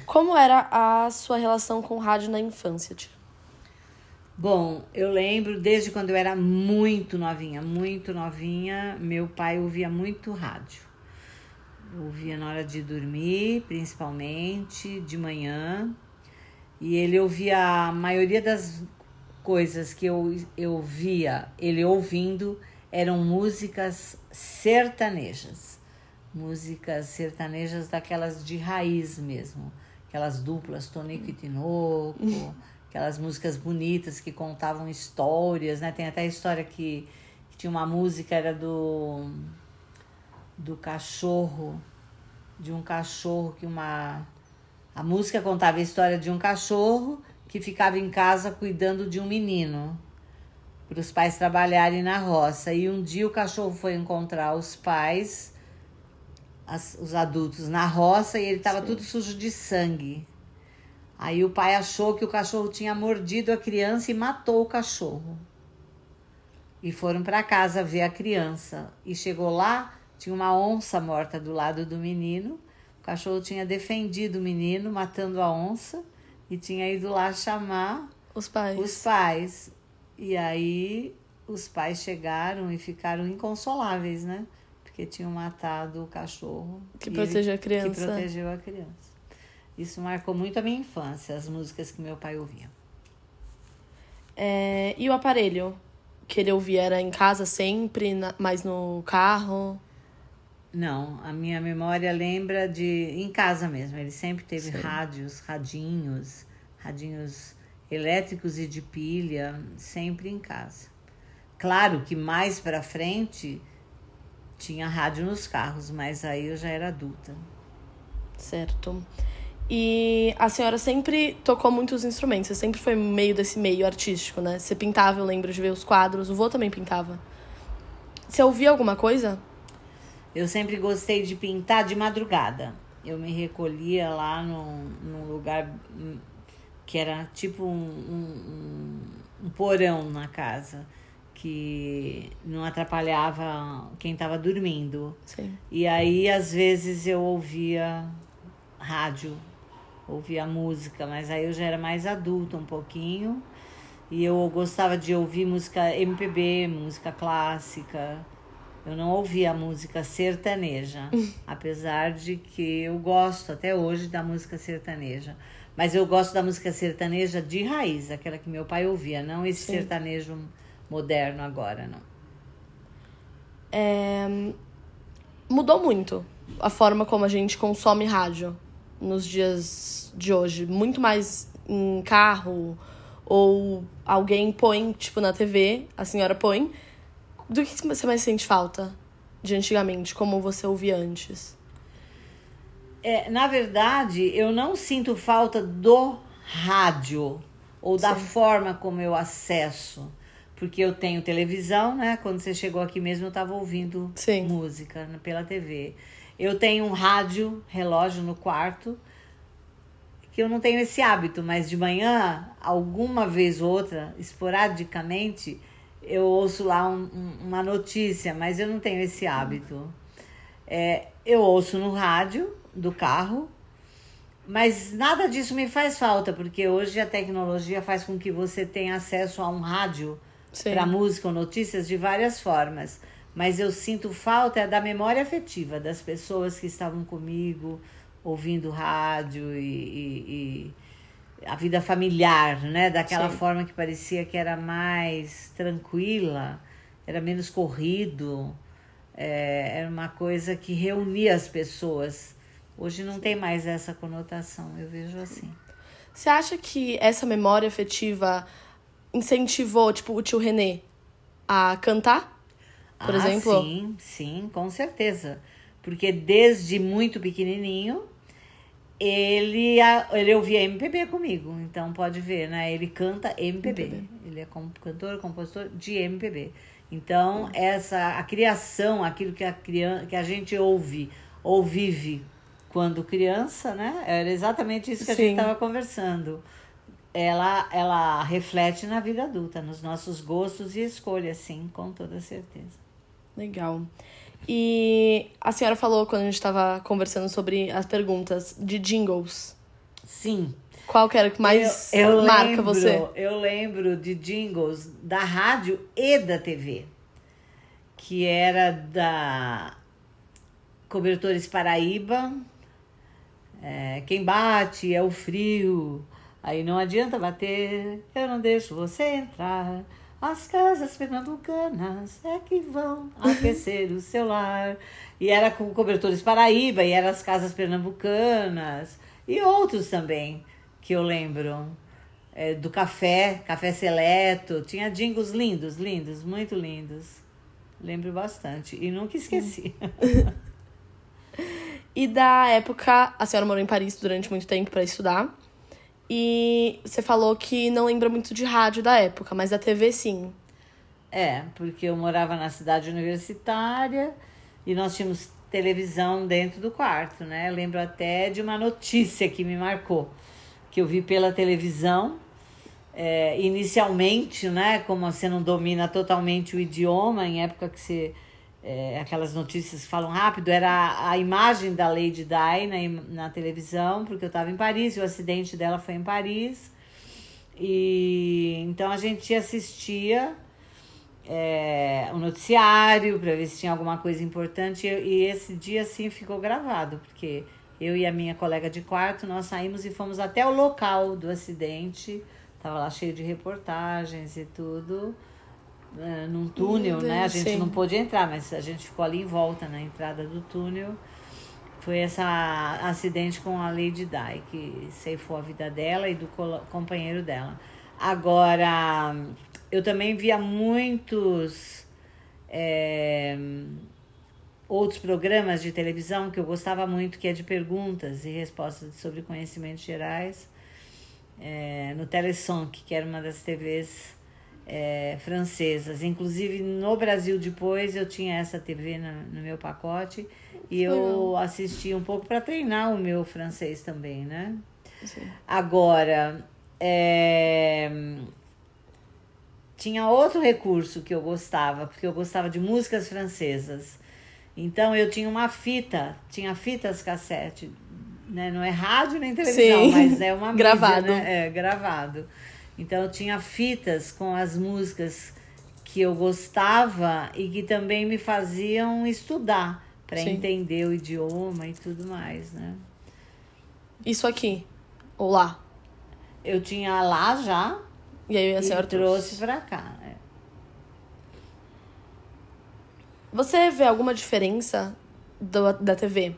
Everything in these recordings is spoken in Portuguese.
Como era a sua relação com o rádio na infância, tia? Bom, eu lembro desde quando eu era muito novinha, meu pai ouvia muito rádio. Eu ouvia na hora de dormir, principalmente, de manhã. E ele ouvia a maioria das coisas que eu via ele ouvindo eram músicas sertanejas. Músicas sertanejas daquelas de raiz mesmo. Aquelas duplas, Tonico e Tinoco, aquelas músicas bonitas que contavam histórias, né? Tem até a história que tinha uma música, era do cachorro, de um cachorro que a música contava a história de um cachorro que ficava em casa cuidando de um menino, para os pais trabalharem na roça. E um dia o cachorro foi encontrar os pais, os adultos, na roça, e ele estava tudo sujo de sangue. Aí o pai achou que o cachorro tinha mordido a criança e matou o cachorro. E foram para casa ver a criança. E chegou lá, tinha uma onça morta do lado do menino. O cachorro tinha defendido o menino, matando a onça, e tinha ido lá chamar os pais. E aí os pais chegaram e ficaram inconsoláveis, né? Porque tinham matado o cachorro que protegeu a criança. Que protegeu a criança. Isso marcou muito a minha infância, as músicas que meu pai ouvia. E o aparelho que ele ouvia era em casa sempre, mais no carro? Não, a minha memória lembra de em casa mesmo. Ele sempre teve radinhos elétricos e de pilha, sempre em casa. Claro que mais pra frente tinha rádio nos carros, mas aí eu já era adulta. Certo. E a senhora sempre tocou muitos instrumentos, você sempre foi meio desse meio artístico, né? Você pintava, eu lembro de ver os quadros, o vô também pintava. Você ouvia alguma coisa? Eu sempre gostei de pintar de madrugada. Eu me recolhia lá num lugar que era tipo um porão na casa, que não atrapalhava quem estava dormindo. Sim. E aí, às vezes, eu ouvia rádio, ouvia música, mas aí eu já era mais adulta um pouquinho. E eu gostava de ouvir música MPB, música clássica. Eu não ouvia música sertaneja, apesar de que eu gosto até hoje da música sertaneja. Mas eu gosto da música sertaneja de raiz, aquela que meu pai ouvia, não esse sertanejo moderno agora, não. Mudou muito a forma como a gente consome rádio nos dias de hoje. Muito mais em carro, ou alguém põe, tipo, na TV, a senhora põe. Do que você mais sente falta de antigamente, como você ouvia antes? Na verdade, eu não sinto falta do rádio ou da forma como eu acesso. Porque eu tenho televisão, né? Quando você chegou aqui mesmo, eu estava ouvindo música pela TV. Eu tenho um rádio, relógio no quarto, que eu não tenho esse hábito, mas de manhã, alguma vez ou outra, esporadicamente, eu ouço lá uma notícia, mas eu não tenho esse hábito. Eu ouço no rádio do carro, mas nada disso me faz falta, porque hoje a tecnologia faz com que você tenha acesso a um rádio para música ou notícias de várias formas. Mas eu sinto falta da memória afetiva das pessoas que estavam comigo, ouvindo rádio e a vida familiar, né? Daquela forma que parecia que era mais tranquila, era menos corrido, era uma coisa que reunia as pessoas. Hoje não tem mais essa conotação, eu vejo assim. Você acha que essa memória afetiva incentivou, tipo, o tio Renê a cantar, por exemplo? Sim, com certeza. Porque desde muito pequenininho, ele ouvia MPB comigo. Então, pode ver, né? Ele canta MPB. Ele é cantor, compositor de MPB. Então, a criação, aquilo que a gente ouve ou vive quando criança, né? Era exatamente isso que a gente estava conversando. Ela reflete na vida adulta, nos nossos gostos e escolhas, sim, com toda certeza. Legal. E a senhora falou, quando a gente estava conversando sobre as perguntas, de jingles. Sim. Qual que era que mais marca você? Eu lembro de jingles da rádio e da TV, que era da Cobertores Paraíba. Quem bate é o frio, aí não adianta bater, eu não deixo você entrar. As casas pernambucanas é que vão aquecer o seu lar. E era com Cobertores Paraíba, e eram as casas pernambucanas, e outros também, que eu lembro. Do Café Seleto, tinha jingles lindos, muito lindos. Lembro bastante, e nunca esqueci. E da época, a senhora morou em Paris durante muito tempo para estudar. E você falou que não lembra muito de rádio da época, mas da TV sim. Porque eu morava na cidade universitária e nós tínhamos televisão dentro do quarto, né? Eu lembro até de uma notícia que me marcou, que eu vi pela televisão. Inicialmente, né? Como você não domina totalmente o idioma, em época que você... aquelas notícias que falam rápido, era a imagem da Lady Di na televisão, porque eu estava em Paris e o acidente dela foi em Paris. E então a gente assistia o noticiário para ver se tinha alguma coisa importante, e esse dia assim ficou gravado, porque eu e a minha colega de quarto, nós saímos e fomos até o local do acidente, estava lá cheio de reportagens e tudo. Num túnel, né? A gente não pôde entrar, mas a gente ficou ali em volta, na entrada do túnel. Foi esse acidente com a Lady Di, que ceifou a vida dela e do companheiro dela. Agora, eu também via muitos outros programas de televisão que eu gostava muito, que é de perguntas e respostas sobre conhecimentos gerais. No Telesonc, que era uma das TVs francesas. Inclusive no Brasil depois eu tinha essa TV no meu pacote e eu assisti um pouco para treinar o meu francês também, né? Sim. Agora, tinha outro recurso que eu gostava, porque eu gostava de músicas francesas. Então eu tinha fitas cassete, né? Não é rádio nem televisão, sim, mas é uma gravado, mídia, né? Gravado. Então eu tinha fitas com as músicas que eu gostava e que também me faziam estudar para entender o idioma e tudo mais, né? Isso aqui ou lá? Eu tinha lá já. E aí a senhora trouxe para cá. Você vê alguma diferença da TV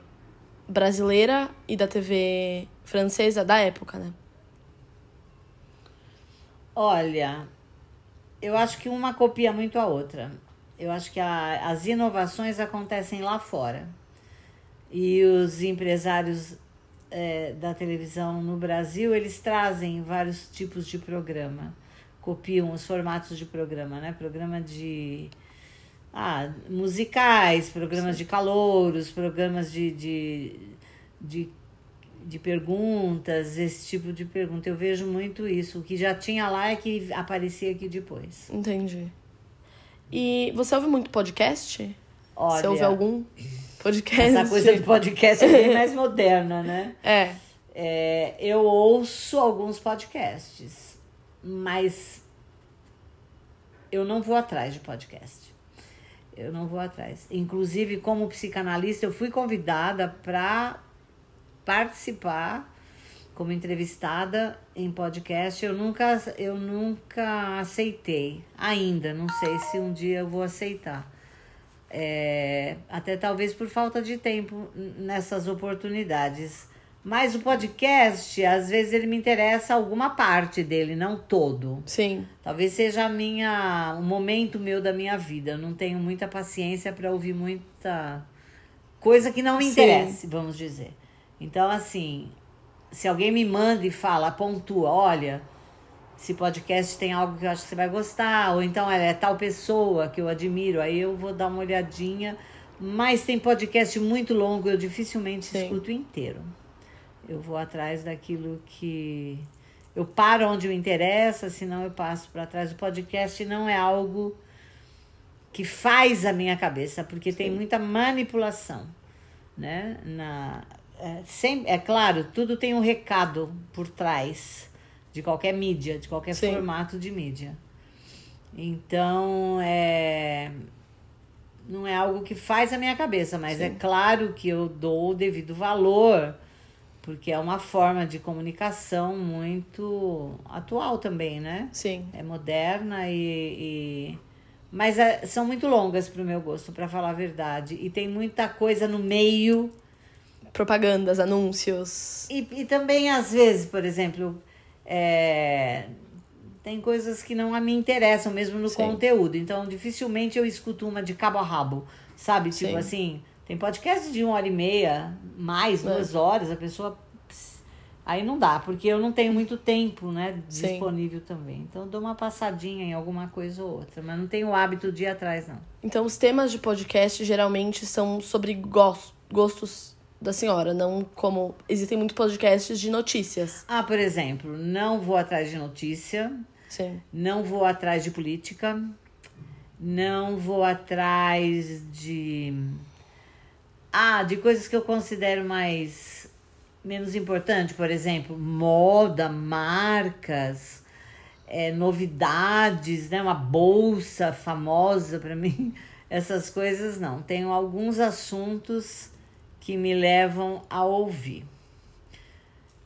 brasileira e da TV francesa da época, né? Olha, eu acho que uma copia muito a outra. Eu acho que as inovações acontecem lá fora. E os empresários da televisão no Brasil, eles trazem vários tipos de programa. Copiam os formatos de programa, né? Programa de musicais, programas de calouros, programas de perguntas, esse tipo de pergunta. Eu vejo muito isso. O que já tinha lá é que aparecia aqui depois. Entendi. E você ouve muito podcast? Olha, você ouve algum podcast? Essa coisa de podcast é bem mais moderna, né? Eu ouço alguns podcasts, mas eu não vou atrás de podcast. Eu não vou atrás. Inclusive, como psicanalista, eu fui convidada para participar como entrevistada em podcast. Eu nunca aceitei ainda, não sei se um dia eu vou aceitar, até talvez por falta de tempo nessas oportunidades, mas o podcast, às vezes ele me interessa alguma parte dele, não todo. Sim. Talvez seja um momento meu da minha vida. Eu não tenho muita paciência para ouvir muita coisa que não me interesse, vamos dizer. Então, assim, se alguém me manda e fala, pontua, olha, esse podcast tem algo que eu acho que você vai gostar, ou então é tal pessoa que eu admiro, aí eu vou dar uma olhadinha. Mas tem podcast muito longo, eu dificilmente escuto inteiro. Eu vou atrás daquilo que... Eu paro onde me interessa, senão eu passo para trás. O podcast não é algo que faz a minha cabeça, porque tem muita manipulação, né? É claro, tudo tem um recado por trás de qualquer mídia, de qualquer Sim. formato de mídia. Então, não é algo que faz a minha cabeça, mas Sim. é claro que eu dou o devido valor, porque é uma forma de comunicação muito atual também, né? Sim. É moderna mas são muito longas pro meu gosto, para falar a verdade. E tem muita coisa no meio. Propagandas, anúncios. E também, às vezes, por exemplo, tem coisas que não me interessam mesmo no Sim. conteúdo. Então, dificilmente eu escuto uma de cabo a rabo, sabe? Tipo Sim. assim, tem podcast de 1h30, mais 2 horas, a pessoa... Aí não dá, porque eu não tenho muito tempo, né, disponível também. Então, eu dou uma passadinha em alguma coisa ou outra, mas não tenho o hábito de ir atrás, não. Então, os temas de podcast geralmente são sobre gostos da senhora, não como... Existem muitos podcasts de notícias. Por exemplo, não vou atrás de notícia, Sim. não vou atrás de política, não vou atrás de coisas que eu considero menos importante, por exemplo, moda, marcas, novidades, né? Uma bolsa famosa para mim, essas coisas não. Tenho alguns assuntos que me levam a ouvir,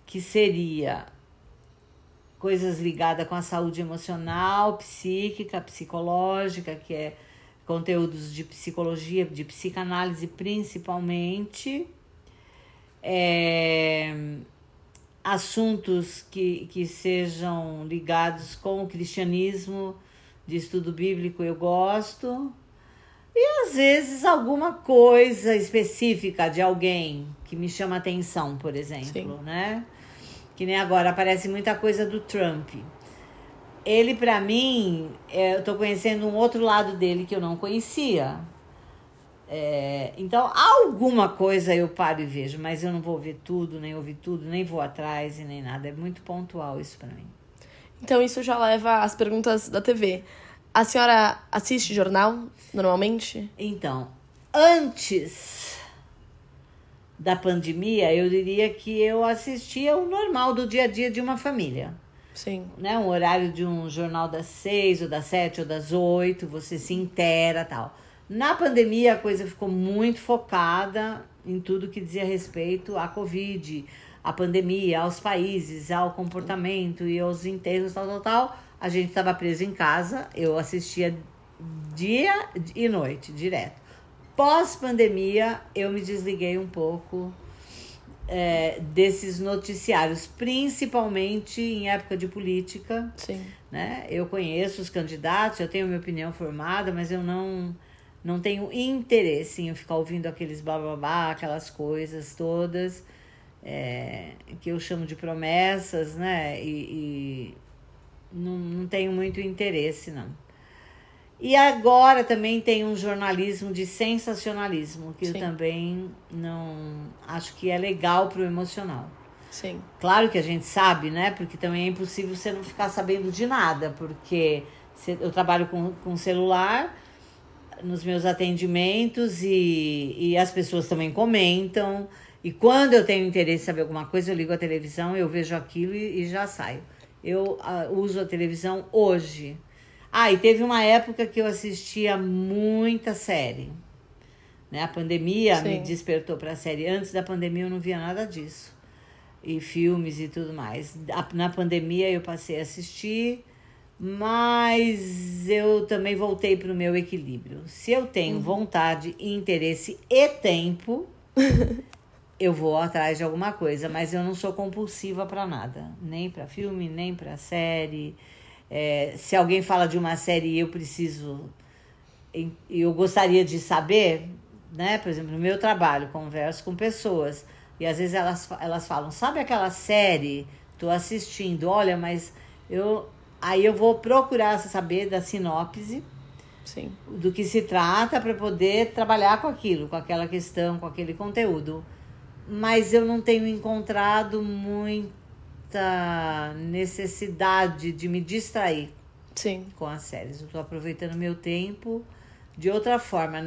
que seria coisas ligadas com a saúde emocional, psíquica, psicológica, que é conteúdos de psicologia, de psicanálise principalmente, assuntos que sejam ligados com o cristianismo, de estudo bíblico eu gosto, e às vezes alguma coisa específica de alguém que me chama atenção, por exemplo, Sim. né? Que nem agora aparece muita coisa do Trump. Ele, pra mim, eu tô conhecendo um outro lado dele que eu não conhecia. Então, alguma coisa eu paro e vejo, mas eu não vou ver tudo, nem ouvir tudo, nem vou atrás e nem nada. É muito pontual isso pra mim. Então, isso já leva às perguntas da TV. A senhora assiste jornal, normalmente? Então, antes da pandemia, eu diria que eu assistia o normal do dia a dia de uma família. Sim. Né? Um horário de um jornal das 6, ou das 7, ou das 8, você se inteira e tal. Na pandemia, a coisa ficou muito focada em tudo que dizia respeito à Covid, à pandemia, aos países, ao comportamento e aos enterros, tal. A gente estava preso em casa, eu assistia dia e noite, direto. Pós-pandemia, eu me desliguei um pouco desses noticiários, principalmente em época de política. Sim. Né? Eu conheço os candidatos, eu tenho minha opinião formada, mas eu não tenho interesse em ficar ouvindo aqueles blá, aquelas coisas todas, que eu chamo de promessas, né? E não tenho muito interesse, não. E agora também tem um jornalismo de sensacionalismo, que eu também não acho que é legal pro emocional. Sim. Claro que a gente sabe, né? Porque também é impossível você não ficar sabendo de nada, porque eu trabalho com celular nos meus atendimentos e as pessoas também comentam. E quando eu tenho interesse em saber alguma coisa, eu ligo a televisão, eu vejo aquilo e já saio. Eu uso a televisão hoje. E teve uma época que eu assistia muita série. Né? A pandemia me despertou para a série. Antes da pandemia eu não via nada disso. E filmes e tudo mais. Na pandemia eu passei a assistir, mas eu também voltei para o meu equilíbrio. Se eu tenho vontade, interesse e tempo, eu vou atrás de alguma coisa, mas eu não sou compulsiva para nada. Nem para filme, nem para série. Se alguém fala de uma série e eu gostaria de saber, né? Por exemplo, no meu trabalho, converso com pessoas e às vezes elas falam, sabe aquela série? Tô assistindo, olha, mas aí eu vou procurar saber da sinopse, Sim. do que se trata para poder trabalhar com aquilo, com aquela questão, com aquele conteúdo. Mas eu não tenho encontrado muita necessidade de me distrair com as séries. Eu estou aproveitando meu tempo de outra forma.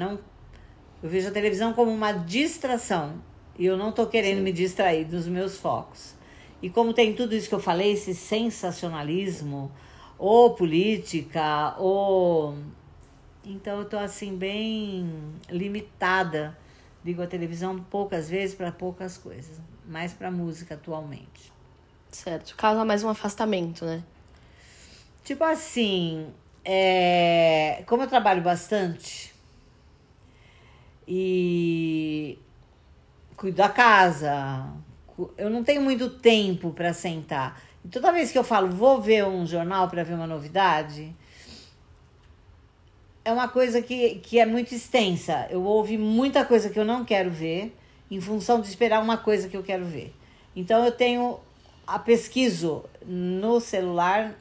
Eu vejo a televisão como uma distração. E eu não tô querendo me distrair dos meus focos. E como tem tudo isso que eu falei, esse sensacionalismo, ou política, ou... Então eu tô assim bem limitada. Ligo a televisão poucas vezes para poucas coisas. Mais para música atualmente. Certo. Causa mais um afastamento, né? Tipo assim, como eu trabalho bastante e cuido da casa, eu não tenho muito tempo para sentar. E toda vez que eu falo, vou ver um jornal para ver uma novidade, é uma coisa que é muito extensa. Eu ouvi muita coisa que eu não quero ver em função de esperar uma coisa que eu quero ver. Então eu pesquiso no celular,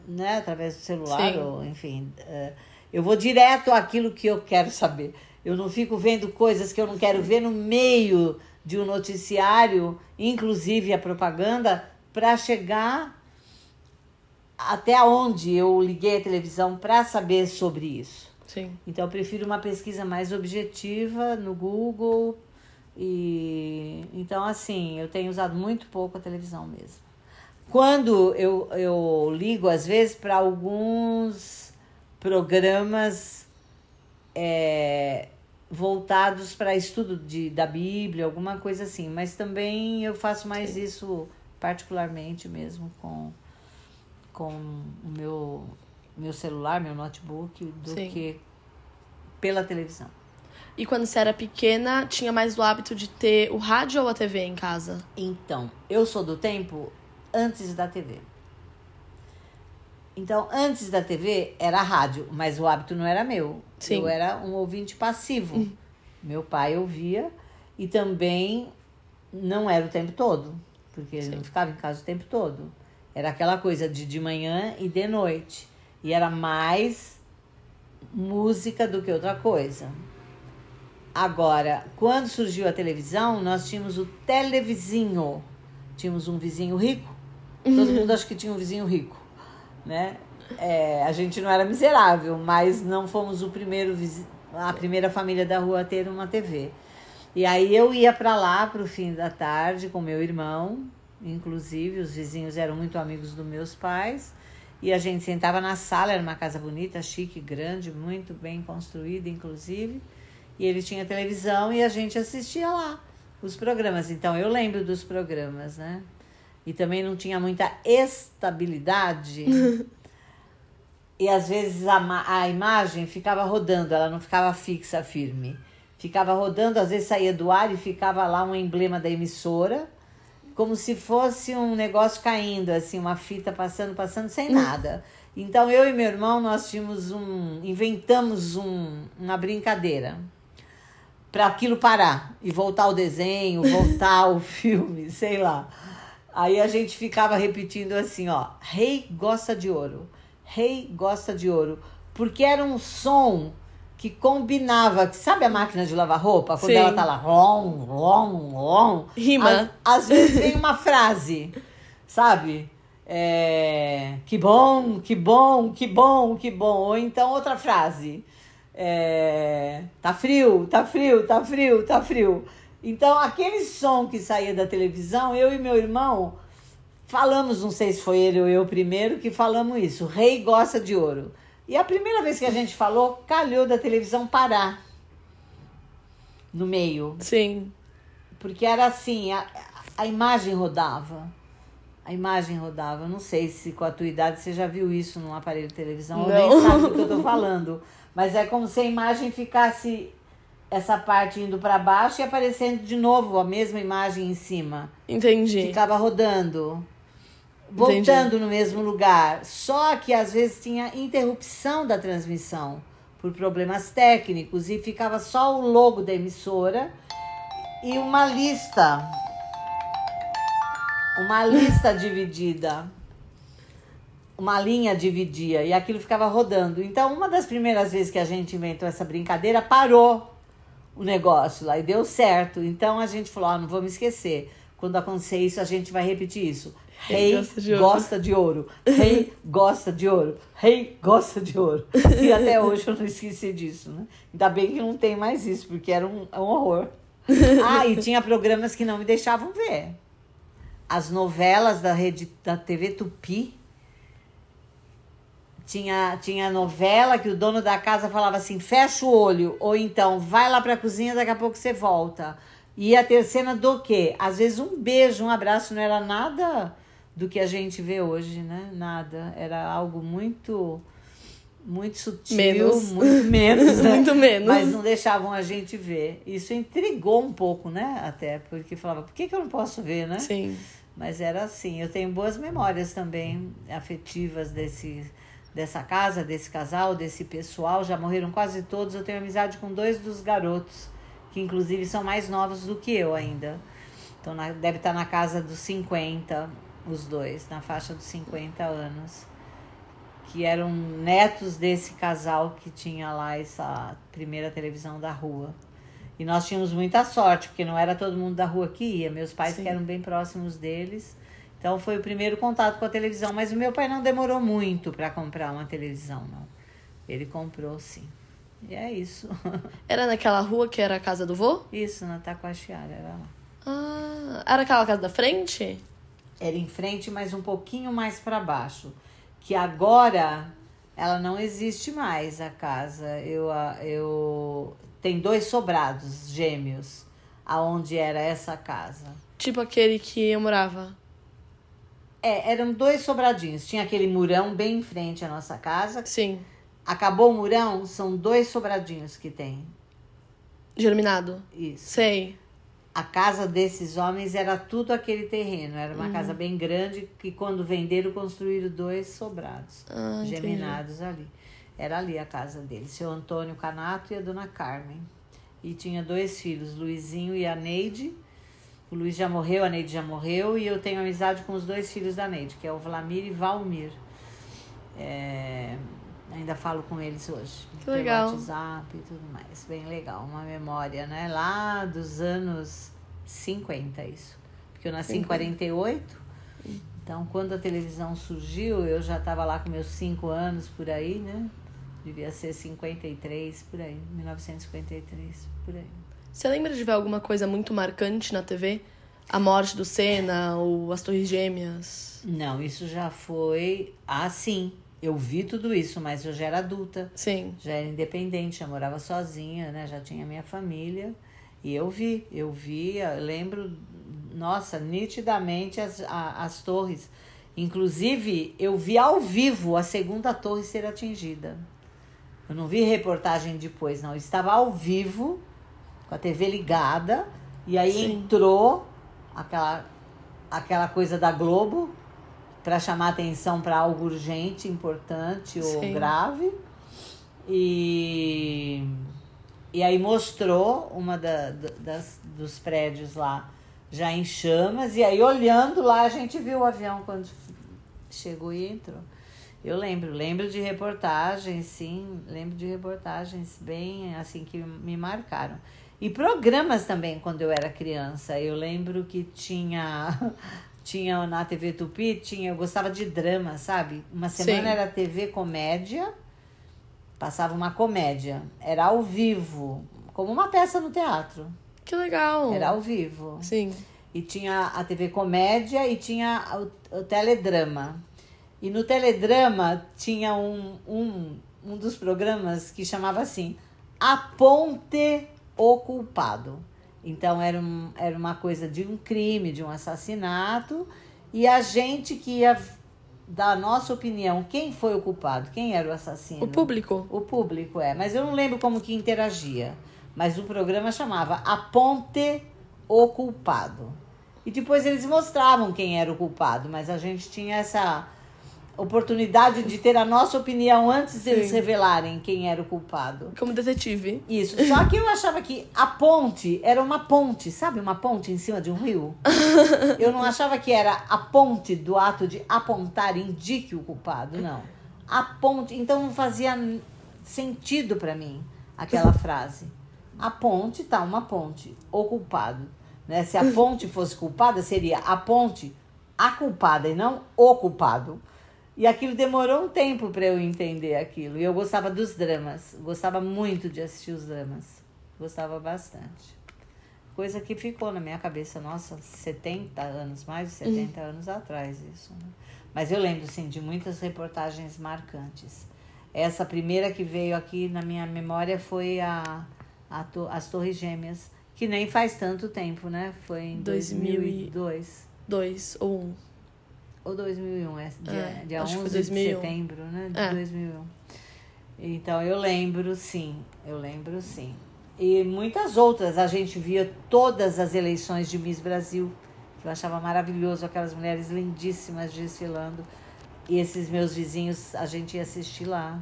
né, através do celular, Sim. ou enfim, eu vou direto àquilo que eu quero saber. Eu não fico vendo coisas que eu não quero ver no meio de um noticiário, inclusive a propaganda, para chegar até onde eu liguei a televisão para saber sobre isso. Sim. Então eu prefiro uma pesquisa mais objetiva no Google. Então assim, eu tenho usado muito pouco a televisão mesmo. Quando eu ligo, às vezes, para alguns programas voltados para estudo da Bíblia, alguma coisa assim. Mas também eu faço mais isso particularmente mesmo com o meu celular, meu notebook, do que pela televisão. E quando você era pequena, tinha mais o hábito de ter o rádio ou a TV em casa? Então, eu sou do tempo antes da TV. Então, antes da TV era rádio, mas o hábito não era meu. Sim. Eu era um ouvinte passivo. Meu pai ouvia e também não era o tempo todo, porque ele não ficava em casa o tempo todo. Era aquela coisa de manhã e de noite. E era mais música do que outra coisa. Agora, quando surgiu a televisão, nós tínhamos o televizinho. Tínhamos um vizinho rico. Todo mundo acha que tinha um vizinho rico, né? A gente não era miserável, mas não fomos a primeira família da rua a ter uma TV. E aí eu ia para lá pro fim da tarde com meu irmão, inclusive os vizinhos eram muito amigos dos meus pais, e a gente sentava na sala, era uma casa bonita, chique, grande, muito bem construída, inclusive, e ele tinha televisão e a gente assistia lá os programas. Então eu lembro dos programas, né? E também não tinha muita estabilidade. E às vezes a imagem ficava rodando, ela não ficava fixa, firme. Ficava rodando, às vezes saía do ar e ficava lá um emblema da emissora, como se fosse um negócio caindo, assim, uma fita passando, sem nada. Então eu e meu irmão, nós inventamos uma brincadeira para aquilo parar e voltar o desenho, voltar o filme, sei lá. Aí a gente ficava repetindo assim, ó, rei gosta de ouro, rei gosta de ouro, porque era um som que combinava, sabe a máquina de lavar roupa? Quando ela tá lá, rom, rom, rom. Rima. Às vezes vem uma frase, sabe? Que bom, que bom, que bom, que bom. Ou então outra frase. Tá frio, tá frio, tá frio, tá frio. Então, aquele som que saía da televisão, eu e meu irmão falamos, não sei se foi ele ou eu primeiro, que falamos isso. Rei gosta de ouro. E a primeira vez que a gente falou, calhou da televisão parar no meio. Sim. Porque era assim, a imagem rodava. A imagem rodava. Não sei se com a tua idade você já viu isso num aparelho de televisão. Ou nem sabe do que eu tô falando. Mas é como se a imagem ficasse essa parte indo para baixo e aparecendo de novo a mesma imagem em cima. Entendi. Ficava rodando, voltando no mesmo lugar. Só que às vezes tinha interrupção da transmissão por problemas técnicos e ficava só o logo da emissora e uma lista dividida. Uma linha dividia e aquilo ficava rodando. Então, uma das primeiras vezes que a gente inventou essa brincadeira, parou o negócio lá e deu certo. Então, a gente falou, não vamos esquecer. Quando acontecer isso, a gente vai repetir isso. Rei gosta de ouro. Rei gosta de ouro. Rei gosta de ouro. E até hoje eu não esqueci disso, né? Ainda bem que não tem mais isso, porque era um horror. E tinha programas que não me deixavam ver. As novelas da TV Tupi. Tinha novela que o dono da casa falava assim, fecha o olho, ou então, vai lá pra cozinha, daqui a pouco você volta. E a ter cena do quê? Às vezes um beijo, um abraço, não era nada do que a gente vê hoje, né? Nada. Era algo muito, muito sutil, muito menos, né? Muito menos. Mas não deixavam a gente ver. Isso intrigou um pouco, né? Até, porque falava, por que eu não posso ver, né? Sim. Mas era assim. Eu tenho boas memórias também afetivas dessa casa, desse casal, desse pessoal. Já morreram quase todos. Eu tenho amizade com 2 dos garotos, que inclusive são mais novos do que eu ainda. Então deve estar na casa dos 50, os 2, na faixa dos 50 anos. Que eram netos desse casal que tinha lá essa primeira televisão da rua. E nós tínhamos muita sorte, porque não era todo mundo da rua que ia. Meus pais que eram bem próximos deles. Então foi o primeiro contato com a televisão. Mas o meu pai não demorou muito para comprar uma televisão, não. Ele comprou, sim. E é isso. Era naquela rua que era a casa do vô? Isso, na Taquaxiara, era lá. Era aquela casa da frente? Era em frente, mas um pouquinho mais para baixo. Que agora ela não existe mais, a casa. Tem 2 sobrados gêmeos, aonde era essa casa. Tipo aquele que eu morava. Eram 2 sobradinhos. Tinha aquele murão bem em frente à nossa casa. Sim. Acabou o murão, são 2 sobradinhos que tem. Germinado. Isso. Sei. A casa desses homens era tudo aquele terreno. Era uma casa bem grande que quando venderam, construíram 2 sobrados. Geminados ali. Era ali a casa deles. Seu Antônio Canato e a dona Carmen. E tinha 2 filhos, Luizinho e a Neide. O Luiz já morreu, a Neide já morreu. E eu tenho amizade com os 2 filhos da Neide, que é o Vlamir e Valmir. Ainda falo com eles hoje. Que legal. Pelo WhatsApp e tudo mais. Bem legal. Uma memória, né? Lá dos anos 50, isso. Porque eu nasci em 48. Então, quando a televisão surgiu, eu já estava lá com meus 5 anos, por aí, né? Devia ser 53, por aí. 1953, por aí. Você lembra de ver alguma coisa muito marcante na TV? A morte do Senna ou as Torres Gêmeas? Não, isso já foi... sim. Eu vi tudo isso, mas eu já era adulta. Sim. Já era independente, já morava sozinha, né? Já tinha minha família. E eu lembro, nossa, nitidamente as torres. Inclusive, eu vi ao vivo a 2ª torre ser atingida. Eu não vi reportagem depois, não. Eu estava ao vivo, com a TV ligada, e aí entrou aquela coisa da Globo, para chamar atenção para algo urgente, importante ou grave. E aí mostrou uma dos prédios lá já em chamas. E aí olhando lá a gente viu o avião quando chegou e entrou. Eu lembro de reportagens, sim. Lembro de reportagens bem assim que me marcaram. E programas também quando eu era criança. Eu lembro que tinha na TV Tupi, eu gostava de drama, sabe? Uma semana era TV Comédia, passava uma comédia. Era ao vivo, como uma peça no teatro. Que legal! Era ao vivo. Sim. E tinha a TV Comédia e tinha o Teledrama. E no Teledrama tinha um dos programas que chamava assim, Aponte o Culpado. Então, era uma coisa de um crime, de um assassinato, e a gente que ia dar a nossa opinião, quem foi o culpado, quem era o assassino. O público. O público, mas eu não lembro como que interagia. Mas o programa chamava Aponte o Culpado. E depois eles mostravam quem era o culpado, mas a gente tinha essa oportunidade de ter a nossa opinião antes deles revelarem quem era o culpado. Como detetive. Isso. Só que eu achava que a ponte era uma ponte, sabe? Uma ponte em cima de um rio. Eu não achava que era a ponte do ato de apontar, indique o culpado, não. A ponte. Então não fazia sentido para mim aquela frase. A ponte, tá, uma ponte. O culpado. Né? Se a ponte fosse culpada, seria a ponte, a culpada e não o culpado. E aquilo demorou um tempo para eu entender aquilo. E eu gostava dos dramas. Gostava muito de assistir os dramas. Gostava bastante. coisa que ficou na minha cabeça. Nossa, 70 anos, mais de 70 anos atrás isso, né? Mas eu lembro, sim, de muitas reportagens marcantes. Essa primeira que veio aqui na minha memória foi as Torres Gêmeas, que nem faz tanto tempo, né? Foi em 2002. 2 ou 1. Ou 2001, dia acho que 11 foi 2001. de setembro, né? De 2001. Então, eu lembro sim. E muitas outras, a gente via todas as eleições de Miss Brasil, que eu achava maravilhoso, aquelas mulheres lindíssimas desfilando. E esses meus vizinhos, a gente ia assistir lá.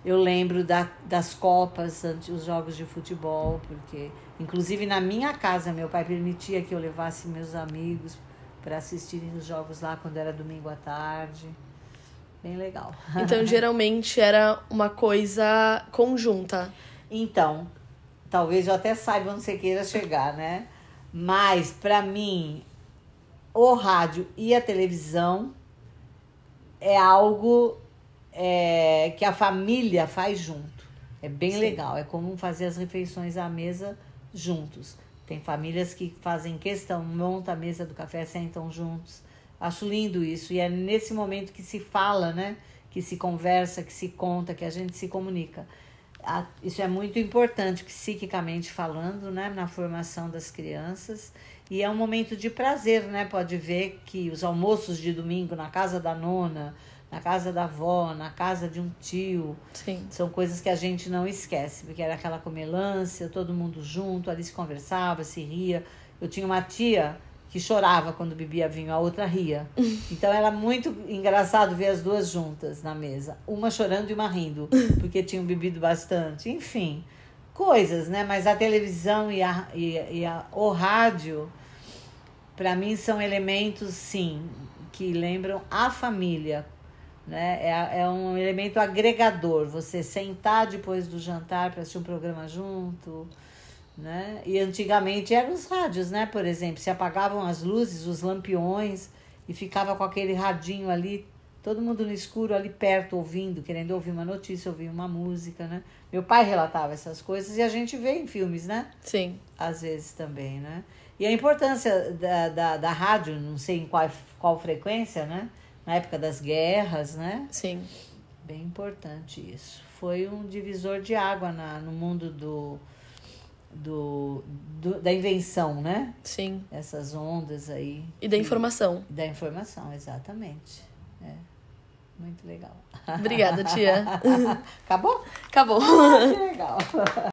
Eu lembro das Copas, os jogos de futebol, porque, inclusive, na minha casa, meu pai permitia que eu levasse meus amigos para assistirem os jogos lá quando era domingo à tarde. Bem legal. Então, geralmente, era uma coisa conjunta. Então, talvez eu até saiba onde você queira chegar, né? Mas, para mim, o rádio e a televisão é algo que a família faz junto. É bem legal. É como fazer as refeições à mesa juntos. Tem famílias que fazem questão, montam a mesa do café, sentam juntos. Acho lindo isso. E é nesse momento que se fala, né? Que se conversa, que se conta, que a gente se comunica. Isso é muito importante, psiquicamente falando, né? Na formação das crianças. E é um momento de prazer, né? Pode ver que os almoços de domingo na casa da nona, na casa da avó, na casa de um tio, Sim. São coisas que a gente não esquece, porque era aquela comelância, todo mundo junto, ali se conversava, se ria. Eu tinha uma tia que chorava quando bebia vinho, a outra ria. Então era muito engraçado ver as duas juntas na mesa, uma chorando e uma rindo, porque tinham bebido bastante. Enfim, coisas, né? Mas a televisão o rádio, para mim, são elementos, sim, que lembram a família, né? É um elemento agregador, você sentar depois do jantar para assistir um programa junto, né? E antigamente eram os rádios, né? Por exemplo, se apagavam as luzes, os lampiões, e ficava com aquele radinho ali, todo mundo no escuro ali perto, ouvindo, querendo ouvir uma notícia, ouvir uma música, né? Meu pai relatava essas coisas e a gente vê em filmes, né? Sim. Às vezes também, né? E a importância da rádio, não sei em qual frequência, né? Na época das guerras, né? Sim. Bem importante isso. Foi um divisor de água no mundo da invenção, né? Sim. Essas ondas aí. E da informação. Da informação, exatamente. Muito legal. Obrigada, tia. Acabou? Acabou. Que legal.